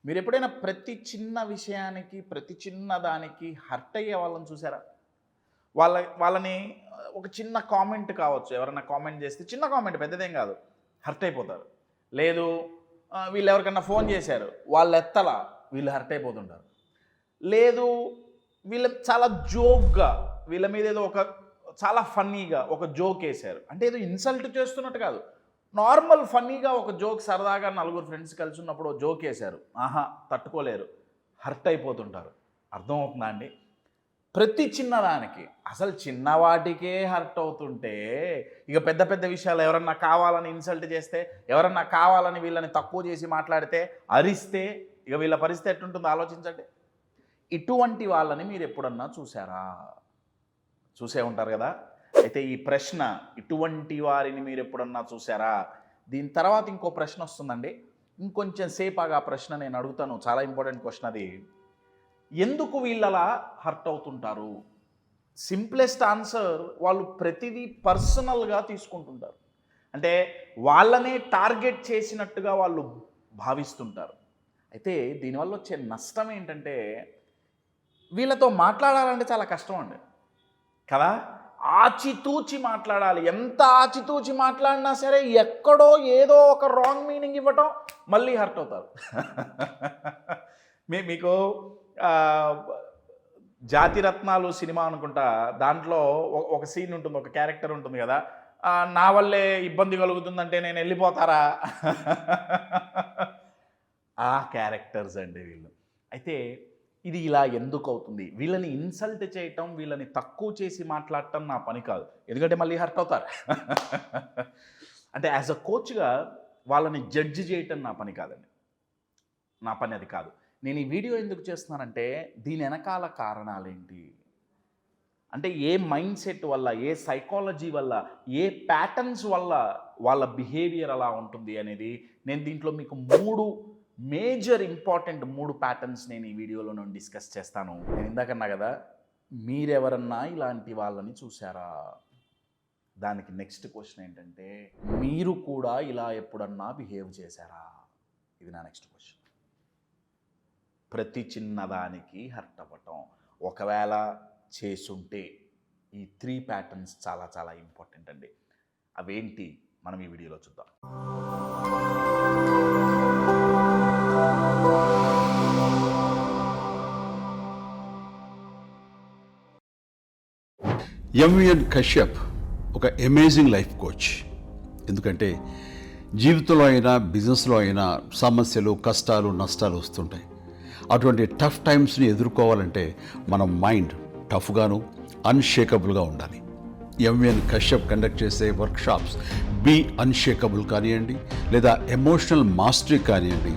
మీరు ఎప్పుడైనా ప్రతి చిన్న విషయానికి, ప్రతి చిన్న దానికి హర్ట్ అయ్యే వాళ్ళని చూసారా? వాళ్ళని ఒక చిన్న కామెంట్ కావచ్చు. ఎవరైనా కామెంట్ చేస్తే చిన్న కామెంట్ పెద్దదేం కాదు. హర్ట్ అయిపోతారు. లేదు వీళ్ళు ఎవరికన్నా ఫోన్ చేశారు. వాళ్ళు ఎత్తల వీళ్ళు హర్ట్ అయిపోతుంటారు. లేదు వీళ్ళు చాలా జోక్‌గా వీళ్ళ మీద ఏదో ఒక చాలా ఫన్నీగా ఒక జోక్ ఏశారు. అంటే ఏదో ఇన్సల్ట్ చేస్తున్నట్టు కాదు. నార్మల్ ఫన్నీగా ఒక జోక్ సరదాగా నలుగురు ఫ్రెండ్స్ కలిసి ఉన్నప్పుడు ఓ జోక్ ఏశారు. ఆహా! తట్టుకోలేరు. హర్ట్ అయిపోతుంటారు. అర్థమవుతుందా అండి? ప్రతి చిన్నదానికి అసలు చిన్న వాటికే హర్ట్ అవుతుంటే ఇక పెద్ద పెద్ద విషయాలు ఎవరన్నా కావాలని ఇన్సల్ట్ చేస్తే, ఎవరన్నా కావాలని వీళ్ళని తక్కువ చేసి మాట్లాడితే, అరిస్తే ఇక వీళ్ళ పరిస్థితి ఎట్టుంటుందో ఆలోచించండి. ఇటువంటి వాళ్ళని మీరు ఎప్పుడన్నా చూసారా? చూసే ఉంటారు కదా! అయితే ఈ ప్రశ్న ఇటువంటి వారిని మీరు ఎప్పుడన్నా చూసారా? దీని తర్వాత ఇంకో ప్రశ్న వస్తుందండి. ఇంకొంచెం సేపు ఆగి ఆ ప్రశ్న నేను అడుగుతాను. చాలా ఇంపార్టెంట్ క్వెషన్ అది. ఎందుకు వీళ్ళలా హర్ట్ అవుతుంటారు? సింప్లెస్ట్ ఆన్సర్ వాళ్ళు ప్రతిదీ పర్సనల్‌గా తీసుకుంటుంటారు. అంటే వాళ్ళనే టార్గెట్ చేసినట్టుగా వాళ్ళు భావిస్తుంటారు. అయితే దీనివల్ల వచ్చే నష్టం ఏంటంటే వీళ్ళతో మాట్లాడాలంటే చాలా కష్టం అండి. కదా! ఆచితూచి మాట్లాడాలి. ఎంత ఆచితూచి మాట్లాడినా సరే ఎక్కడో ఏదో ఒక రాంగ్ మీనింగ్ ఇవ్వటం మళ్ళీ హర్ట్ అవుతారు. మీకు ఆహ్, 'జాతిరత్నాలు' సినిమా అనుకుంటా. దాంట్లో ఒక సీన్ ఉంటుంది. ఒక క్యారెక్టర్ ఉంటుంది కదా! నా వల్లే ఇబ్బంది కలుగుతుందంటే నేను ఎళ్ళిపోతారా? ఆ క్యారెక్టర్స్ అండి వీళ్ళు. అయితే ఇది ఇలా ఎందుకవుతుంది? వీళ్ళని ఇన్సల్ట్ చేయటం, వీళ్ళని తక్కువ చేసి మాట్లాడటం నా పని కాదు. ఎందుకంటే మళ్ళీ హర్ట్ అవుతారు. అంటే యాస్ ఎ కోచ్‌గా వాళ్ళని జడ్జ్ చేయటం నా పని కాదండి. నా పని అది కాదు. నేను ఈ వీడియో ఎందుకు చేస్తున్నానంటే దీని ఎనకాల కారణాలేంటి? అంటే ఏ మైండ్ సెట్ వల్ల, ఏ సైకాలజీ వల్ల, ఏ ప్యాటర్న్స్ వల్ల వాళ్ళ బిహేవియర్ అలా ఉంటుంది అనేది నేను దీంట్లో మీకు 3 మేజర్ ఇంపార్టెంట్ 3 ప్యాటర్న్స్ నేను ఈ వీడియోలో నేను డిస్కస్ చేస్తాను. నేను ఇందాకన్నా కదా! మీరెవరన్నా ఇలాంటి వాళ్ళని చూసారా? దానికి నెక్స్ట్ క్వెషన్ ఏంటంటే మీరు కూడా ఇలా ఎప్పుడన్నా బిహేవ్ చేశారా? ఇది నా నెక్స్ట్ క్వెషన్. ప్రతి చిన్నదానికి హర్ట్ అవ్వటం. ఒకవేళ చేసుంటే ఈ 3 ప్యాటర్న్స్ చాలా చాలా ఇంపార్టెంట్ అండి. అవేంటి మనం ఈ వీడియోలో చూద్దాం. ఎంవిఎన్ కశ్యప్ ఒక అమేజింగ్ లైఫ్ కోచ్. ఎందుకంటే జీవితంలో అయినా బిజినెస్లో అయినా సమస్యలు, కష్టాలు, నష్టాలు వస్తుంటాయి. అటువంటి టఫ్ టైమ్స్ని ఎదుర్కోవాలంటే మన మైండ్ టఫ్గాను అన్షేకబుల్గా ఉండాలి. ఎంవిఎన్ కశ్యప్ కండక్ట్ చేసే వర్క్షాప్స్ బీ అన్షేకబుల్ కానివ్వండి, లేదా ఎమోషనల్ మాస్టరీ కానివ్వండి,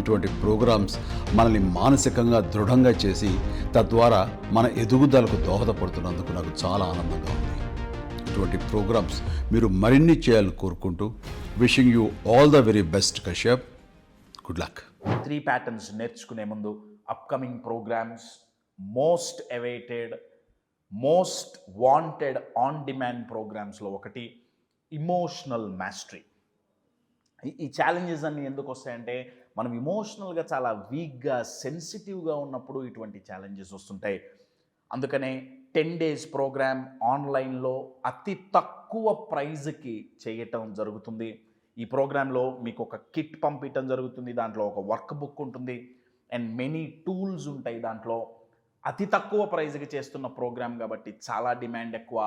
ఇటువంటి ప్రోగ్రామ్స్ మనల్ని మానసికంగా దృఢంగా చేసి తద్వారా మన ఎదుగుదలకు దోహదపడుతున్నందుకు నాకు చాలా ఆనందంగా ఉంది. ఇటువంటి ప్రోగ్రామ్స్ మీరు మరిన్ని చేయాలని కోరుకుంటూ wishing you all the very best Kashyap. Good luck. 3 patterns నేర్చుకునే ముందు upcoming programs, most awaited, most wanted on demand ప్రోగ్రామ్స్లో ఒకటి ఇమోషనల్ మాస్టరీ. ఈ ఛాలెంజెస్ అన్నీ ఎందుకు వస్తాయంటే మనం ఇమోషనల్గా చాలా వీక్గా, సెన్సిటివ్గా ఉన్నప్పుడు ఇటువంటి ఛాలెంజెస్ వస్తుంటాయి. అందుకనే 10 days ప్రోగ్రామ్ ఆన్లైన్లో అతి తక్కువ ప్రైజ్కి చేయటం జరుగుతుంది. ఈ ప్రోగ్రాంలో మీకు ఒక కిట్ పంపించడం జరుగుతుంది. దాంట్లో ఒక వర్క్ బుక్ ఉంటుంది అండ్ మెనీ టూల్స్ ఉంటాయి. దాంట్లో అతి తక్కువ ప్రైజ్కి చేస్తున్న ప్రోగ్రామ్ కాబట్టి చాలా డిమాండ్ ఎక్కువ.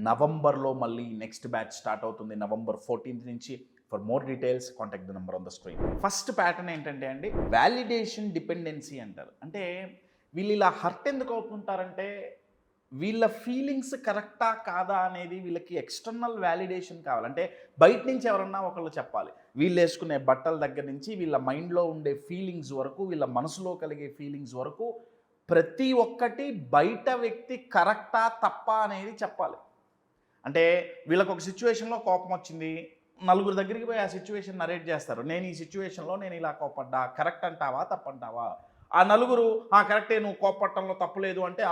నవంబర్లో మళ్ళీ నెక్స్ట్ బ్యాచ్ స్టార్ట్ అవుతుంది. November 14th నుంచి. For more details contact the number on the screen. First pattern ఏంటంటే అండి, వాలిడేషన్ డిపెండెన్సీ అంటారు. అంటే వీళ్ళు ఇలా హర్ట్ ఎందుకు అవుతుంటారంటే వీళ్ళ ఫీలింగ్స్ కరెక్టా కాదా అనేది వీళ్ళకి ఎక్స్టర్నల్ వాలిడేషన్ కావాలి. అంటే బయట నుంచి ఎవరన్నా ఒకళ్ళు చెప్పాలి. వీళ్ళు వేసుకునే బట్టల దగ్గర నుంచి వీళ్ళ మైండ్లో ఉండే ఫీలింగ్స్ వరకు, వీళ్ళ మనసులో కలిగే ఫీలింగ్స్ వరకు ప్రతి ఒక్కటి బయట వ్యక్తి కరెక్టా తప్పా అనేది చెప్పాలి. అంటే వీళ్ళకి ఒక సిచ్యువేషన్లో కోపం వచ్చింది, నలుగురు దగ్గరికి పోయి ఆ సిచ్యువేషన్ నరేట్ చేస్తారు. నేను ఈ సిచ్యువేషన్లో నేను ఇలా కోపడ్డా, కరెక్ట్ అంటావా తప్పంటావా? ఆ నలుగురు కరెక్టే, నువ్వు కోపట్టడంలో తప్పు లేదు అంటే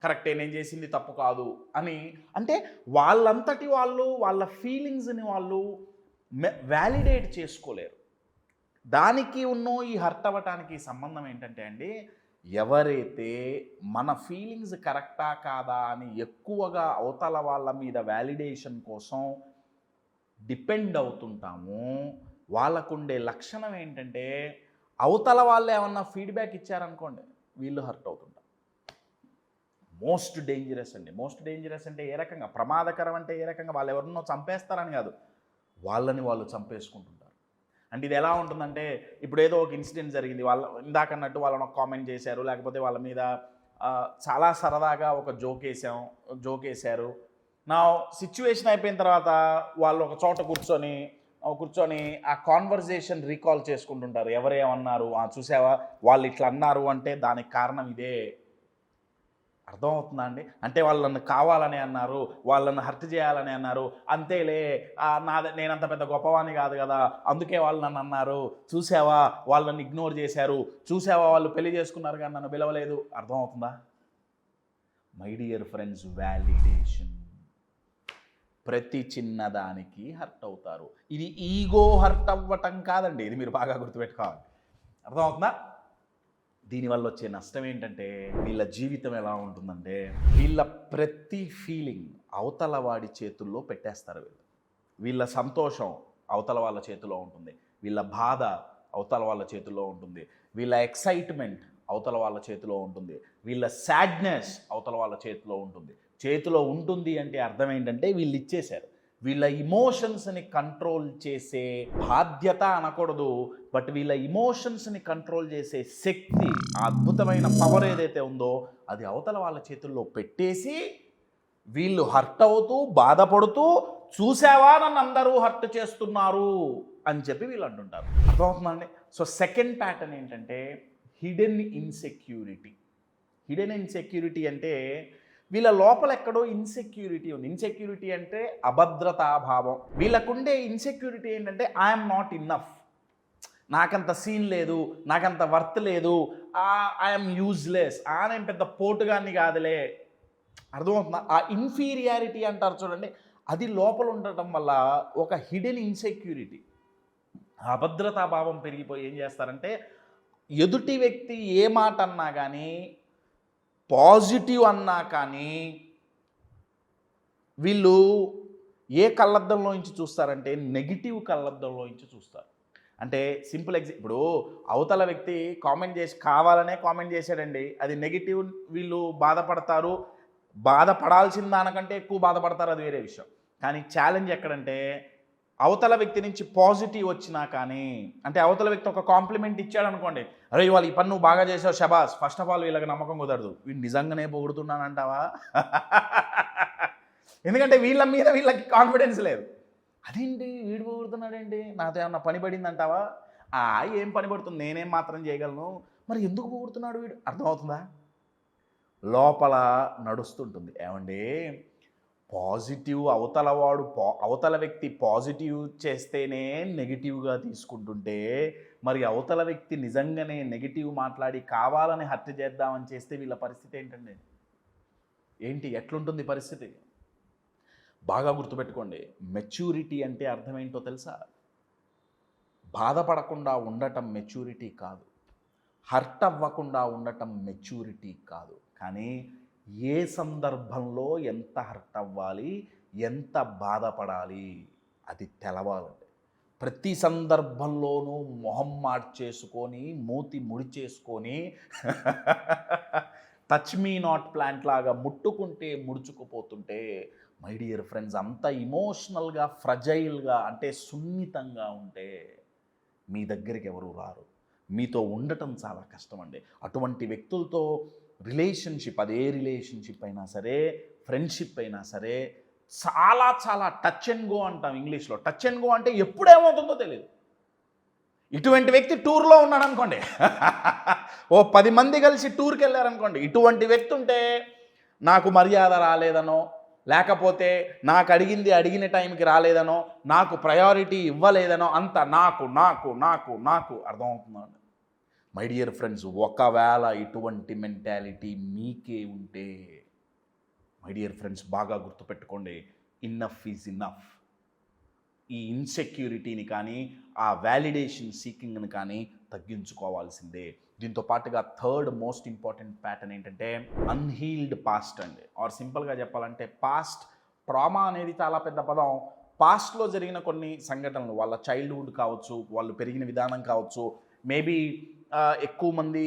కరెక్టే, నేను చేసింది తప్పు కాదు అని. అంటే వాళ్ళంతటి వాళ్ళు వాళ్ళ ఫీలింగ్స్ని వాళ్ళు వ్యాలిడేట్ చేసుకోలేరు. దానికి ఈ హర్ట్ అవ్వటానికి సంబంధం ఏంటంటే అండి, ఎవరైతే మన ఫీలింగ్స్ కరెక్టా కాదా అని ఎక్కువగా అవతల వాళ్ళ మీద వ్యాలిడేషన్ కోసం డిపెండ్ అవుతుంటామో వాళ్ళకుండే లక్షణం ఏంటంటే, అవతల వాళ్ళు ఏమన్నా ఫీడ్బ్యాక్ ఇచ్చారనుకోండి, వీళ్ళు హర్ట్ అవుతుంటారు. మోస్ట్ డేంజరస్ అండి. మోస్ట్ డేంజరస్ అంటే ఏ రకంగా, ప్రమాదకరం అంటే ఏ రకంగా, వాళ్ళు ఎవరినో చంపేస్తారని కాదు, వాళ్ళని వాళ్ళు చంపేసుకుంటుంటారు. అంటే ఇది ఎలా ఉంటుందంటే, ఇప్పుడు ఏదో ఒక ఇన్సిడెంట్ జరిగింది, ఇందాకన్నట్టు వాళ్ళని ఒక కామెంట్ చేశారు, లేకపోతే వాళ్ళ మీద చాలా సరదాగా ఒక జోక్ వేశారు. నా సిచ్యువేషన్ అయిపోయిన తర్వాత వాళ్ళు ఒక చోట కూర్చొని ఆ కాన్వర్జేషన్ రీకాల్ చేసుకుంటుంటారు. ఎవరేమన్నారు, చూసావా వాళ్ళు ఇట్లా అన్నారు అంటే దానికి కారణం ఇదే. అర్థమవుతుందా అండి? అంటే వాళ్ళు నన్ను కావాలని అన్నారు, వాళ్ళని హర్ట్ చేయాలని అన్నారు, అంతేలే నేనంత పెద్ద గొప్పవాణ్ణి కాదు కదా, అందుకే వాళ్ళు నన్ను అన్నారు, చూసావా వాళ్ళు నన్ను ఇగ్నోర్ చేశారు, చూసావా వాళ్ళు పెళ్లి చేసుకున్నారు కానీ నన్ను పిలవలేదు. అర్థమవుతుందా? My dear friends, validation. ప్రతి చిన్నదానికి హర్ట్ అవుతారు. ఇది ఈగో హర్ట్ అవ్వటం కాదండి, ఇది మీరు బాగా గుర్తుపెట్టుకోవాలి. అర్థమవుతుందా? దీనివల్ల వచ్చే నష్టం ఏంటంటే, వీళ్ళ జీవితం ఎలా ఉంటుందంటే, వీళ్ళ ప్రతి ఫీలింగ్ అవతల వాడి చేతుల్లో పెట్టేస్తారు. వీళ్ళ సంతోషం అవతల వాళ్ళ చేతిలో ఉంటుంది, వీళ్ళ బాధ అవతల వాళ్ళ చేతిలో ఉంటుంది, వీళ్ళ ఎక్సైట్మెంట్ అవతల వాళ్ళ చేతిలో ఉంటుంది, వీళ్ళ సాడ్నెస్ అవతల వాళ్ళ చేతిలో ఉంటుంది. చేతిలో ఉంటుంది అంటే అర్థం ఏంటంటే, వీళ్ళు ఇచ్చేశారు. వీళ్ళ ఇమోషన్స్ని కంట్రోల్ చేసే బాధ్యత అనకూడదు, బట్ వీళ్ళ ఇమోషన్స్ని కంట్రోల్ చేసే శక్తి, ఆ అద్భుతమైన పవర్ ఏదైతే ఉందో అది అవతల వాళ్ళ చేతుల్లో పెట్టేసి వీళ్ళు హర్ట్ అవుతూ బాధపడుతూ, చూసావా నన్ను అందరూ హర్ట్ చేస్తున్నారు అని చెప్పి వీళ్ళు అంటుంటారు. అర్థమవుతుందండి? సో సెకండ్ ప్యాటర్న్ ఏంటంటే హిడెన్ ఇన్సెక్యూరిటీ. హిడెన్ ఇన్సెక్యూరిటీ అంటే వీళ్ళ లోపల ఎక్కడో ఇన్సెక్యూరిటీ ఉంది. ఇన్సెక్యూరిటీ అంటే అభద్రతాభావం. వీళ్ళకుండే ఇన్సెక్యూరిటీ ఏంటంటే, ఐఎమ్ నాట్ ఇన్నఫ్, నాకంత సీన్ లేదు, నాకంత వర్త్ లేదు, ఐఎమ్ యూజ్లెస్, నేను పెద్ద పోటుగాన్ని కాదులే. అర్థమవుతుందా? ఆ ఇన్ఫీరియారిటీ అంటారు చూడండి, అది లోపల ఉండటం వల్ల ఒక హిడెన్ ఇన్సెక్యూరిటీ, అభద్రతాభావం పెరిగిపోయి ఏం చేస్తారంటే, ఎదుటి వ్యక్తి ఏ మాట అన్నా కానీ, పాజిటివ్ అన్నా కానీ, వీళ్ళు ఏ కళ్ళద్దంలో నుంచి చూస్తారంటే నెగిటివ్ కళ్ళద్దంలో నుంచి చూస్తారు. అంటే సింపుల్ ఇప్పుడు అవతల వ్యక్తి కామెంట్ చేసి కావాలనే కామెంట్ చేశాడండి, అది నెగిటివ్, వీళ్ళు బాధపడతారు, బాధపడాల్సిన దానికంటే ఎక్కువ బాధపడతారు, అది వేరే విషయం. కానీ ఛాలెంజ్ ఎక్కడంటే, అవతల వ్యక్తి నుంచి పాజిటివ్ వచ్చినా కానీ, అంటే అవతల వ్యక్తి ఒక కాంప్లిమెంట్ ఇచ్చాడు అనుకోండి, అరే ఇవాళ ఈ పని నువ్వు బాగా చేసావు షబాస్, ఫస్ట్ ఆఫ్ ఆల్ వీళ్ళకి నమ్మకం కుదరదు, వీడు నిజంగానే పొగుడుతున్నానంటావా? ఎందుకంటే వీళ్ళ మీద వీళ్ళకి కాన్ఫిడెన్స్ లేదు. అదేంటి వీడు పొగుడుతున్నాడేంటి, నాతో ఏమన్నా పని పడిందంటావా? ఏం పని పడుతుంది, నేనేం మాత్రం చేయగలను, మరి ఎందుకు పొగుడుతున్నాడు వీడు? అర్థమవుతుందా? లోపల నడుస్తుంటుంది. ఏమండి, పాజిటివ్ అవతల వ్యక్తి పాజిటివ్ చేస్తేనే నెగిటివ్గా తీసుకుంటుంటే, మరి అవతల వ్యక్తి నిజంగానే నెగిటివ్ మాట్లాడి కావాలని హత్య చేద్దామని చేస్తే వీళ్ళ పరిస్థితి ఏంటండి? ఎట్లుంటుంది పరిస్థితి? బాగా గుర్తుపెట్టుకోండి. మెచ్యూరిటీ అంటే అర్థం ఏంటో తెలుసా? బాధపడకుండా ఉండటం మెచ్యూరిటీ కాదు, హర్ట్ అవ్వకుండా ఉండటం మెచ్యూరిటీ కాదు, కానీ ఏ సందర్భంలో ఎంత హర్ట్ అవ్వాలి, ఎంత బాధపడాలి అది తెలవాలండి. ప్రతి సందర్భంలోనూ మొహం మార్చేసుకొని, మూతి ముడిచేసుకొని టచ్ మీ నాట్ ప్లాంట్ లాగా ముట్టుకుంటే ముడుచుకుపోతుంటే, మై డియర్ ఫ్రెండ్స్, అంత ఇమోషనల్గా ఫ్రజైల్గా అంటే సున్నితంగా ఉంటే మీ దగ్గరికి ఎవరు రారు, మీతో ఉండటం చాలా కష్టం అండి. అటువంటి వ్యక్తులతో రిలేషన్షిప్, అదే రిలేషన్షిప్ అయినా సరే, ఫ్రెండ్షిప్ అయినా సరే, చాలా చాలా టచ్ అండ్ గో అంటాం ఇంగ్లీష్లో. టచ్ అండ్ గో అంటే ఎప్పుడేమవుతుందో తెలియదు. ఇటువంటి వ్యక్తి టూర్లో ఉన్నాడు అనుకోండి, ఓ 10 మంది కలిసి టూర్కి వెళ్ళారనుకోండి, ఇటువంటి వ్యక్తి ఉంటే నాకు మర్యాద రాలేదనో, లేకపోతే నాకు అడిగిన టైంకి రాలేదనో, నాకు ప్రయారిటీ ఇవ్వలేదనో, అంత నాకు నాకు నాకు నాకు అర్థమవుతుందండి. మై డియర్ ఫ్రెండ్స్, ఒకవేళ ఇటువంటి మెంటాలిటీ మీకే ఉంటే, మై డియర్ ఫ్రెండ్స్ బాగా గుర్తుపెట్టుకోండి, ఇన్నఫ్ ఈజ్ ఇన్నఫ్. ఈ ఇన్సెక్యూరిటీని కానీ ఆ వ్యాలిడేషన్ సీకింగ్ని కానీ తగ్గించుకోవాల్సిందే. దీంతో పాటుగా థర్డ్ మోస్ట్ ఇంపార్టెంట్ ప్యాటర్న్ ఏంటంటే అన్హీల్డ్ పాస్ట్ అండి. ఆర్ సింపుల్గా చెప్పాలంటే పాస్ట్ ట్రామా అనేది చాలా పెద్ద పదం. పాస్ట్లో జరిగిన కొన్ని సంఘటనలు, వాళ్ళ చైల్డ్హుడ్ కావచ్చు, వాళ్ళు పెరిగిన విధానం కావచ్చు, మేబీ ఎక్కువ మంది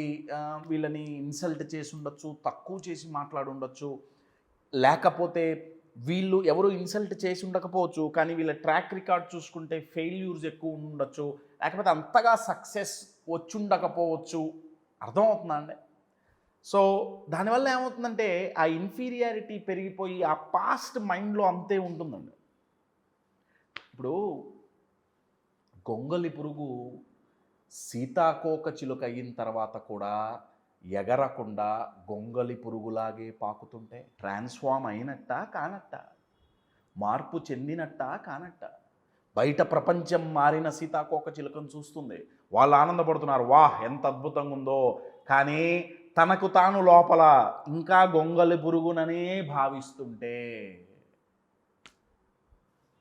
వీళ్ళని ఇన్సల్ట్ చేసి ఉండొచ్చు, తక్కువ చేసి మాట్లాడి ఉండొచ్చు, లేకపోతే వీళ్ళు ఎవరు ఇన్సల్ట్ చేసి ఉండకపోవచ్చు, కానీ వీళ్ళ ట్రాక్ రికార్డ్ చూసుకుంటే ఫెయిల్యూర్స్ ఎక్కువ ఉండొచ్చు, లేకపోతే అంతగా సక్సెస్ వచ్చుండకపోవచ్చు. అర్థమవుతుందా అండి? సో దానివల్ల ఏమవుతుందంటే ఆ ఇన్ఫీరియారిటీ పెరిగిపోయి ఆ పాస్ట్ మైండ్లో అంతే ఉంటుందండి. ఇప్పుడు గొంగలి పురుగు సీతాకోక చిలుక అయిన తర్వాత కూడా ఎగరకుండా గొంగలి పురుగులాగే పాకుతుంటే ట్రాన్స్ఫార్మ్ అయినట్టా కానట్టా, మార్పు చెందినట్టా కానట్టా? బయట ప్రపంచం మారిన సీతాకోక చిలుకను చూస్తుంది, వాళ్ళు ఆనందపడుతున్నారు, వాహ్ ఎంత అద్భుతంగా ఉందో. కానీ తనకు తాను లోపల ఇంకా గొంగలి పురుగుననే భావిస్తుంటే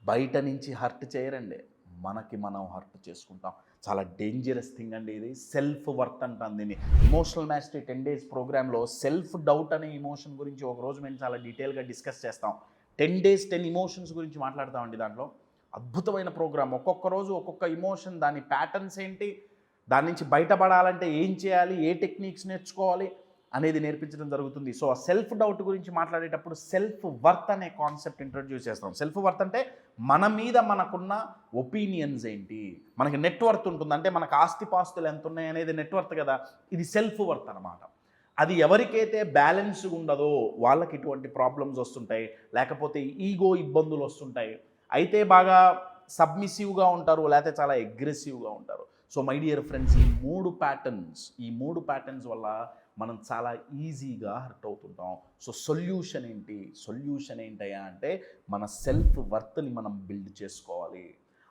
బయట నుంచి హర్ట్ చేయరండి, మనకి మనం హర్ట్ చేసుకుంటాం. చాలా డేంజరస్ థింగ్ అండి ఇది. సెల్ఫ్ వర్త్ అంటాం దీన్ని. ఎమోషనల్ మాస్టరీ 10 days ప్రోగ్రాంలో సెల్ఫ్ డౌట్ అనే ఇమోషన్ గురించి ఒకరోజు మేము చాలా డీటెయిల్గా డిస్కస్ చేస్తాం. 10 days 10 emotions గురించి మాట్లాడతామండి దాంట్లో. అద్భుతమైన ప్రోగ్రామ్. ఒక్కొక్క రోజు ఒక్కొక్క ఇమోషన్, దాని ప్యాటర్న్స్ ఏంటి, దాని నుంచి బయటపడాలంటే ఏం చేయాలి, ఏ టెక్నిక్స్ నేర్చుకోవాలి అనేది నేర్పించడం జరుగుతుంది. సో ఆ సెల్ఫ్ డౌట్ గురించి మాట్లాడేటప్పుడు సెల్ఫ్ వర్త్ అనే కాన్సెప్ట్ ఇంట్రడ్యూస్ చేస్తాం. సెల్ఫ్ వర్త్ అంటే మన మీద మనకున్న ఒపీనియన్స్ ఏంటి, మనకి నెట్వర్త్ ఉంటుంది, అంటే మనకు ఆస్తిపాస్తులు ఎంత ఉన్నాయి అనేది నెట్వర్త్ కదా, ఇది సెల్ఫ్ వర్త్ అనమాట. అది ఎవరికైతే బ్యాలెన్స్గా ఉండదో వాళ్ళకి ఇటువంటి ప్రాబ్లమ్స్ వస్తుంటాయి, లేకపోతే ఈగో ఇబ్బందులు వస్తుంటాయి, అయితే బాగా సబ్మిసివ్గా ఉంటారు, లేకపోతే చాలా అగ్రెసివ్గా ఉంటారు. సో మై డియర్ ఫ్రెండ్స్, ఈ మూడు ప్యాటర్న్స్ వల్ల మనం చాలా ఈజీగా హర్ట్ అవుతుంటాం. సో సొల్యూషన్ ఏంటయ్యా అంటే మన సెల్ఫ్ వర్త్ని మనం బిల్డ్ చేసుకోవాలి.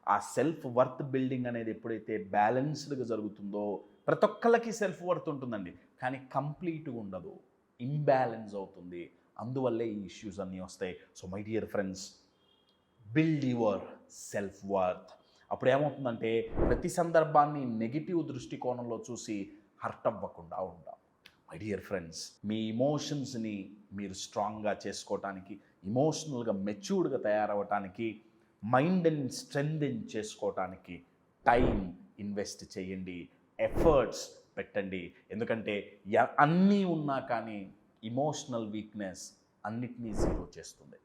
ఆ సెల్ఫ్ వర్త్ బిల్డింగ్ అనేది ఎప్పుడైతే బ్యాలెన్స్డ్గా జరుగుతుందో, ప్రతి ఒక్కళ్ళకి సెల్ఫ్ వర్త్ ఉంటుందండి, కానీ కంప్లీట్గా ఉండదు, ఇంబ్యాలెన్స్ అవుతుంది. అందువల్లే ఈ ఇష్యూస్ అన్నీ వస్తాయి. So my dear friends, build your self worth. అప్పుడు ఏమవుతుందంటే ప్రతి సందర్భాన్ని నెగిటివ్ దృష్టికోణంలో చూసి హర్ట్ అవ్వకుండా ఉంటాం. మై డియర్ ఫ్రెండ్స్, మీ ఇమోషన్స్ని మీరు స్ట్రాంగ్గా చేసుకోవటానికి, ఇమోషనల్గా మెచ్యూర్డ్గా తయారవటానికి, మైండ్ని స్ట్రెంథెన్ చేసుకోవటానికి టైం ఇన్వెస్ట్ చేయండి, ఎఫర్ట్స్ పెట్టండి. ఎందుకంటే అన్నీ ఉన్నా కానీ ఇమోషనల్ వీక్నెస్ అన్నిటినీ జీరో చేస్తుంది.